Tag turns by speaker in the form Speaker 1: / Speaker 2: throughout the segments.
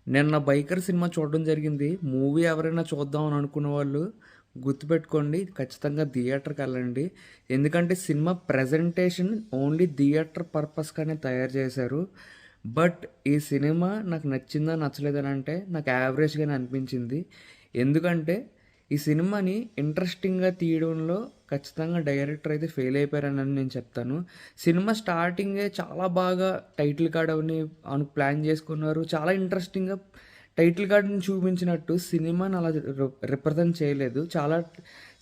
Speaker 1: నిన్న 'biker' cinema చూడడం జరిగింది. మూవీ ఎవరైనా చూద్దాం అని అనుకున్న వాళ్ళు గుర్తుపెట్టుకోండి. ఖచ్చితంగా థియేటర్‌కెళ్ళండి. ఎందుకంటే సినిమా ప్రెజెంటేషన్ ఓన్లీ థియేటర్ పర్పస్‌గానే తయారు చేశారు. బట్ ఈ సినిమా నాకు నచ్చిందా? నచ్చలేదా? అంటే నాకు యావరేజ్‌గానే అనిపించింది. ఎందుకంటే ఈ సినిమాని ఇంట్రెస్టింగ్‌గా తీయడంలో ఖచ్చితంగా డైరెక్టర్ అయితే ఫెయిల్ అయిపోయారని నేను చెప్తాను. సినిమా స్టార్టింగే చాలా బాగా టైటిల్ కార్డ్ ప్లాన్ చేసుకున్నారు. చాలా ఇంట్రెస్టింగ్‌గా టైటిల్ కార్డ్‌ని చూపించినట్టు సినిమాని అలా రిప్రజెంట్ చేయలేదు. చాలా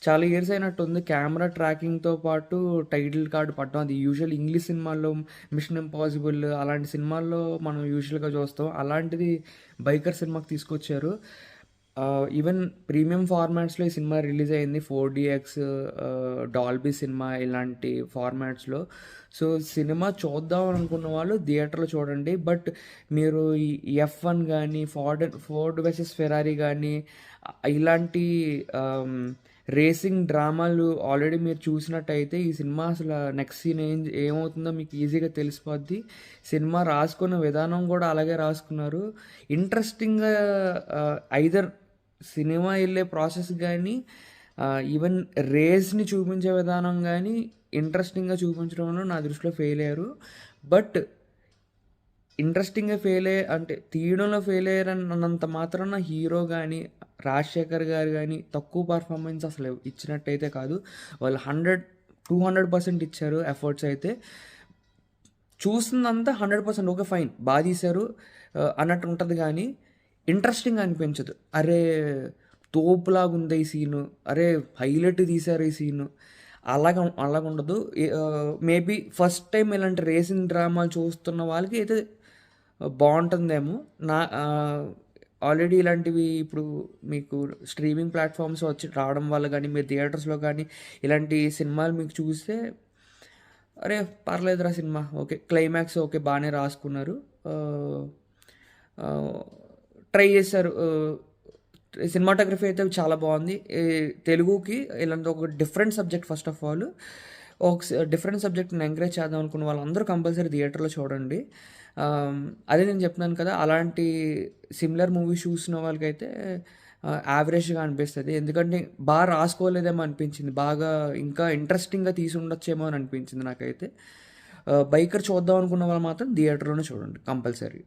Speaker 1: చాలా ఇయర్స్ అయినట్టుంది కెమెరా ట్రాకింగ్‌తో పాటు టైటిల్ కార్డ్ పడడం. అది యూజువల్ ఇంగ్లీష్ సినిమాల్లో 'మిషన్ ఇంపాసిబుల్' అలాంటి సినిమాల్లో మనం యూజువల్‌గా చూస్తాం. అలాంటిది 'బైకర్' సినిమాకి తీసుకొచ్చారు. ఈవెన్ ప్రీమియం ఫార్మాట్స్‌లో ఈ సినిమా రిలీజ్ అయింది. 4డీఎక్స్, డాల్బీ సినిమా ఇలాంటి ఫార్మాట్స్‌లో. సో, సినిమా చూద్దాం అనుకున్న వాళ్ళు థియేటర్‌లో చూడండి. బట్ మీరు ఈ ఎఫ్1 గానీ, ఫోర్డ్ వర్సెస్ ఫెరారీ గానీ ఇలాంటి రేసింగ్ డ్రామాలు ఆల్రెడీ మీరు చూసినట్టయితే ఈ సినిమా అసలు నెక్స్ట్ సీన్ ఏమవుతుందో మీకు ఈజీగా తెలిసిపోద్ది. సినిమా రాసుకున్న విధానం కూడా అలాగే రాసుకున్నారు. ఇంట్రెస్టింగ్‌గా ఐదర్ సినిమా ఎళ్ళే ప్రాసెస్ గానీ, ఈవెన్ రేస్‌ని చూపించే విధానం గానీ, ఇంట్రెస్టింగ్‌గా చూపించడంలో నా దృష్టిలో ఫెయిల్ అయ్యారు. బట్ ఇంట్రెస్టింగ్‌గా అంటే తీయడంలో ఫెయిల్ అయ్యారన్నంత మాత్రాన హీరో గానీ, రాజశేఖర్ గారు గానీ తక్కువ పర్ఫార్మెన్స్ అసలు ఇచ్చినట్టయితే కాదు. వాళ్ళు 200% ఇచ్చారు ఎఫర్ట్స్ అయితే. చూసిందంతా 100% ఓకే ఫైన్ తీశారు అన్నట్టు ఉంటది గానీ, ఇంట్రెస్టింగ్ అనిపించదు. అరే! తోపులాగుంది ఈ సీను. అరే! హైలైట్ తీశారు ఈ సీను. అలాగుండదు. మేబీ ఫస్ట్ టైమ్ ఇలాంటి రేసింగ్ డ్రామాలు చూస్తున్న వాళ్ళకి అయితే బావుంటుందేమో. ఆల్రెడీ ఇలాంటివి ఇప్పుడు మీకు స్ట్రీమింగ్ ప్లాట్‌ఫామ్స్ వచ్చి రావడం వల్ల గానీ, మీరు థియేటర్స్‌లో గానీ ఇలాంటి సినిమాలు మీకు చూస్తే అరే! పర్లేదురా సినిమా. ఓకే. Climax okay. బానే రాసుకున్నారు. ఆహ్, ఆహ్, ట్రై చేశారు. సినిమాటోగ్రఫీ అయితే చాలా బావుంది. తెలుగుకి ఇలాంటి ఒక different subject first of all. ఒక డిఫరెంట్ సబ్జెక్ట్‌ని ఎంకరేజ్ చేద్దాం అనుకున్న వాళ్ళందరూ కంపల్సరీ థియేటర్‌లో చూడండి. ఆహ్, అదే నేను చెప్తున్నాను కదా! అలాంటి సిమిలర్ మూవీస్ చూసిన వాళ్ళకైతే యావరేజ్‌గా అనిపిస్తది. ఎందుకంటే రాసుకోలేదేమో అనిపించింది. బాగా ఇంకా ఇంట్రెస్టింగ్‌గా తీసుండొచ్చేమో అని అనిపించింది నాకైతే. 'బైకర్' చూద్దాం అనుకున్న వాళ్ళు మాత్రం థియేటర్‌లోనే చూడండి కంపల్సరీ.